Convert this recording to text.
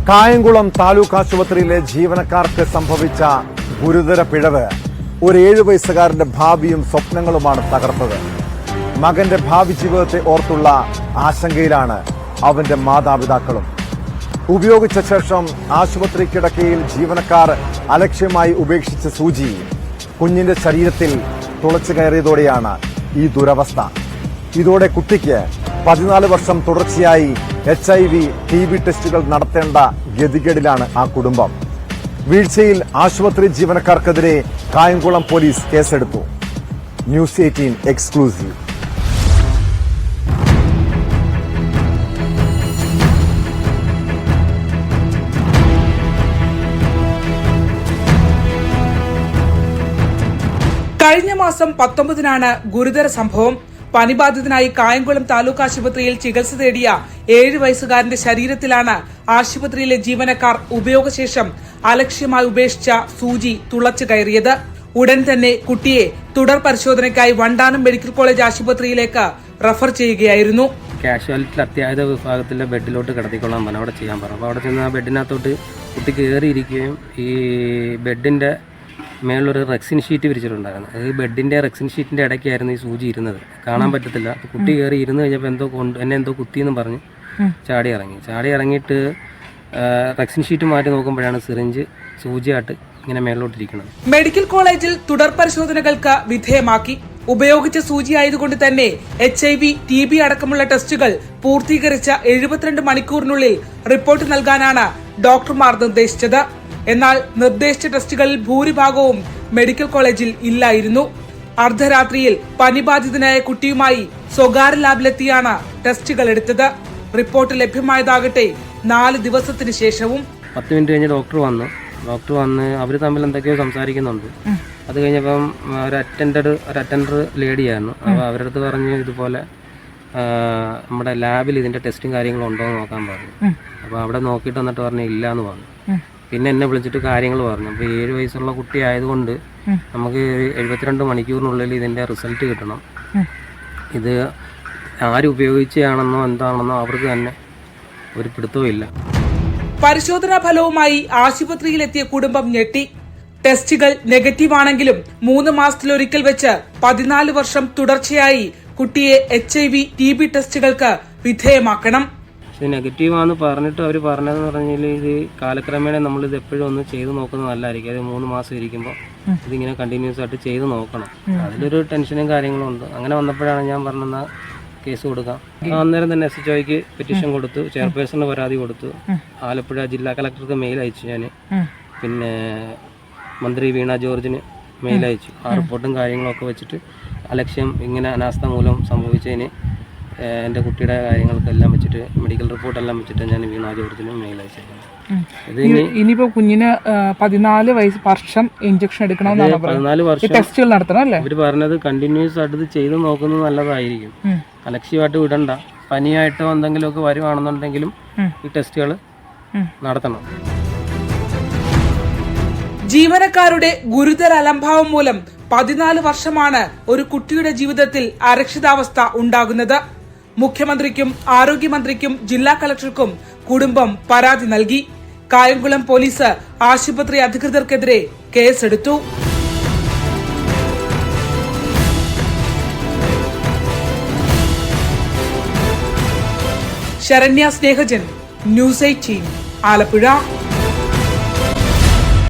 കായംകുളം താലൂക്ക് ആശുപത്രിയിലെ ജീവനക്കാർക്ക് സംഭവിച്ച ഗുരുതര പിഴവ് ഒരു 7 വയസ്സുകാരന്റെ ഭാവിയും സ്വപ്നങ്ങളുമാണ് തകർത്തത്. മകന്റെ ഭാവി ജീവിതത്തെ ഓർത്തുള്ള ആശങ്കയിലാണ് അവന്റെ മാതാപിതാക്കളും. ഉപയോഗിച്ച ശേഷം ആശുപത്രി കിടക്കയിൽ ജീവനക്കാർ അലക്ഷ്യമായി ഉപേക്ഷിച്ച സൂചി കുഞ്ഞിന്റെ ശരീരത്തിൽ തുളച്ചു കയറിയതോടെയാണ് ഈ ദുരവസ്ഥ. ഇതോടെ കുട്ടിക്ക് 14 വർഷം തുടർച്ചയായി HIV, TB ടെസ്റ്റുകൾ നടത്തേണ്ട ഗതികേടിലാണ് ആ കുടുംബം. വീഴ്ചയിൽ ആശുപത്രി ജീവനക്കാർക്കെതിരെ കായംകുളം പോലീസ് കേസെടുത്തു. News 18 exclusive. കഴിഞ്ഞ മാസം 19-നാണ് ഗുരുതര സംഭവം. പനിബാധിതനായി കായംകുളം താലൂക്ക് ആശുപത്രിയിൽ ചികിത്സ തേടിയ 7 വയസ്സുകാരന്റെ ശരീരത്തിലാണ് ആശുപത്രിയിലെ ജീവനക്കാർ ഉപയോഗശേഷം അലക്ഷ്യമായി ഉപേക്ഷിച്ച സൂചി തുളച്ചു കയറിയത്. ഉടൻ തന്നെ കുട്ടിയെ തുടർ പരിശോധനയ്ക്കായി വണ്ടാനം മെഡിക്കൽ കോളേജ് ആശുപത്രിയിലേക്ക് റഫർ ചെയ്യുകയായിരുന്നു. കാഷ്വാലിറ്റി അത്യാഹിത വിഭാഗത്തിലെ ബെഡിലോട്ട് കിടത്തിക്കൊള്ളാൻ പറഞ്ഞു. അവിടെ ചെയ്യാൻ പറഞ്ഞു. അപ്പോൾ അവിടെ ചെന്ന് ആ ബെഡിനകത്തോട്ട് കുട്ടി കയറിയിരിക്കുകയും ഈ ബെഡിന്റെ മേളിലൊരു റെക്സിൻ ഷീറ്റ് വിരിച്ചിട്ടുണ്ടായിരുന്നു. അത് ബെഡിന്റെ റെക്സിൻ ഷീറ്റിന്റെ ഇടയ്ക്കായിരുന്നു ഈ സൂചി ഇരുന്നത്. കാണാൻ പറ്റത്തില്ല. കുട്ടി കയറി ഇരുന്ന് കഴിഞ്ഞപ്പോൾ എന്നെ എന്തോ കുത്തിയെന്ന് പറഞ്ഞ് ചാടി ഇറങ്ങിയിട്ട് റെക്സിൻ ഷീറ്റ് മാറ്റി നോക്കുമ്പോഴാണ് സിറിഞ്ച് സൂചിയായിട്ട് ഇങ്ങനെ മേളിലോട്ടിരിക്കുന്നത്. മെഡിക്കൽ കോളേജിൽ തുടർ പരിശോധനകൾക്ക് വിധേയമാക്കി. ഉപയോഗിച്ച സൂചി ആയതുകൊണ്ട് തന്നെ HIV, TB അടക്കമുള്ള ടെസ്റ്റുകൾ പൂർത്തീകരിച്ച 72 മണിക്കൂറിനുള്ളിൽ റിപ്പോർട്ട് നൽകാനാണ് ഡോക്ടർമാർ നിർദ്ദേശിച്ചത്. എന്നാൽ നിർദ്ദേശിച്ച ടെസ്റ്റുകളിൽ ഭൂരിഭാഗവും മെഡിക്കൽ കോളേജിൽ ഇല്ലായിരുന്നു. അർദ്ധരാത്രിയിൽ പനിബാധിതനായ കുട്ടിയുമായി സ്വകാര്യ ലാബിലെത്തിയാണ് ടെസ്റ്റുകൾ എടുത്തത്. റിപ്പോർട്ട് ലഭ്യമായതാകട്ടെ 4 ദിവസത്തിന് ശേഷവും. 10 മിനിറ്റ് കഴിഞ്ഞ് ഡോക്ടർ വന്ന് അവർ തമ്മിൽ എന്തൊക്കെയോ സംസാരിക്കുന്നുണ്ട്. അത് കഴിഞ്ഞപ്പം ഒരു അറ്റൻഡർ ലേഡിയായിരുന്നു. അപ്പോൾ അവരുടെ അടുത്ത് പറഞ്ഞു ഇതുപോലെ നമ്മുടെ ലാബിൽ ഇതിന്റെ ടെസ്റ്റും കാര്യങ്ങളും ഉണ്ടോ എന്ന് നോക്കാൻ പറഞ്ഞു. അപ്പോൾ അവിടെ നോക്കിയിട്ട് വന്നിട്ട് പറഞ്ഞു ഇല്ല എന്ന് പറഞ്ഞു. പിന്നെ എന്നെ വിളിച്ചിട്ട് കാര്യങ്ങൾ പറഞ്ഞു. അപ്പോൾ 7 വയസ്സുള്ള കുട്ടി ആയതുകൊണ്ട് നമുക്ക് 72 മണിക്കൂറിനുള്ളിൽ ഇതിൻ്റെ റിസൾട്ട് കിട്ടണം. ഇത് ആരുപയോഗിച്ചാണെന്നോ എന്താണെന്നോ അവർക്ക് തന്നെ ഒരു പിടുത്തവും ഇല്ല. പരിശോധനാ ഫലവുമായി ആശുപത്രിയിലെത്തിയ കുടുംബം ഞെട്ടി. ടെസ്റ്റുകൾ നെഗറ്റീവ് ആണെങ്കിലും 3 മാസത്തിലൊരിക്കൽ വെച്ച് 14 വർഷം തുടർച്ചയായി കുട്ടിയെ HIV, TB ടെസ്റ്റുകൾക്ക് വിധേയമാക്കണം. പക്ഷേ നെഗറ്റീവാന്ന് പറഞ്ഞിട്ട് അവർ പറഞ്ഞതെന്ന് പറഞ്ഞാൽ ഇത് കാലക്രമേണ നമ്മളിത് എപ്പോഴും ഒന്ന് ചെയ്ത് നോക്കുന്നത് നല്ലതായിരിക്കും. അത് 3 മാസം ഇരിക്കുമ്പോൾ ഇതിങ്ങനെ കണ്ടിന്യൂസ് ആയിട്ട് ചെയ്ത് നോക്കണം. അതിലൊരു ടെൻഷനും കാര്യങ്ങളും ഉണ്ട്. അങ്ങനെ വന്നപ്പോഴാണ് ഞാൻ പറഞ്ഞ കേസ് കൊടുക്കാം. അന്നേരം തന്നെ SHOയ്ക്ക് പെറ്റീഷൻ കൊടുത്തു, ചെയർപേഴ്സണിന് പരാതി കൊടുത്തു, ആലപ്പുഴ ജില്ലാ കളക്ടർക്ക് മെയിൽ അയച്ചു ഞാൻ. പിന്നെ മന്ത്രി വീണ ജോർജിന് മെയിൽ അയച്ചു. ആ റിപ്പോർട്ടും കാര്യങ്ങളൊക്കെ വെച്ചിട്ട് അലക്ഷ്യം ഇങ്ങനെ അനാസ്ഥ മൂലം സംഭവിച്ചതിന് എൻ്റെ കുട്ടിയുടെ കാര്യങ്ങൾക്കെല്ലാം വെച്ചിട്ട് മെഡിക്കൽ റിപ്പോർട്ടെല്ലാം വെച്ചിട്ട് ഞാൻ വീണ ജോർജിന് മെയിൽ അയച്ചിരിക്കുന്നത്. ഇനിയിപ്പോ കുഞ്ഞിന് 14 വർഷം ഇഞ്ചക്ഷൻ എടുക്കണമെന്നാണ് 14 വർഷം ടെസ്റ്റുകൾ നടത്തണം അല്ലേ? അവർ പറഞ്ഞത് കണ്ടിന്യൂസ് ആയിട്ട് ഇത് ചെയ്ത് നോക്കുന്നത് നല്ലതായിരിക്കും. അലക്ഷ്യമായിട്ട് വിടണ്ട. പനിയായിട്ടോ എന്തെങ്കിലുമൊക്കെ വരുവാണെന്നുണ്ടെങ്കിലും ഈ ടെസ്റ്റുകൾ നടത്തണം. ജീവനക്കാരുടെ ഗുരുതര അലംഭാവം മൂലം 14 വർഷമാണ് ഒരു കുട്ടിയുടെ ജീവിതത്തിൽ അരക്ഷിതാവസ്ഥ ഉണ്ടാകുന്നത്. മുഖ്യമന്ത്രിക്കും ആരോഗ്യമന്ത്രിക്കും ജില്ലാ കളക്ടർക്കും കുടുംബം പരാതി നൽകി. കായംകുളം പോലീസ് ആശുപത്രി അധികൃതർക്കെതിരെ കേസെടുത്തു. ശരണ്യ സ്നേഹജൻ, ന്യൂസ് 18 ആലപ്പുഴ.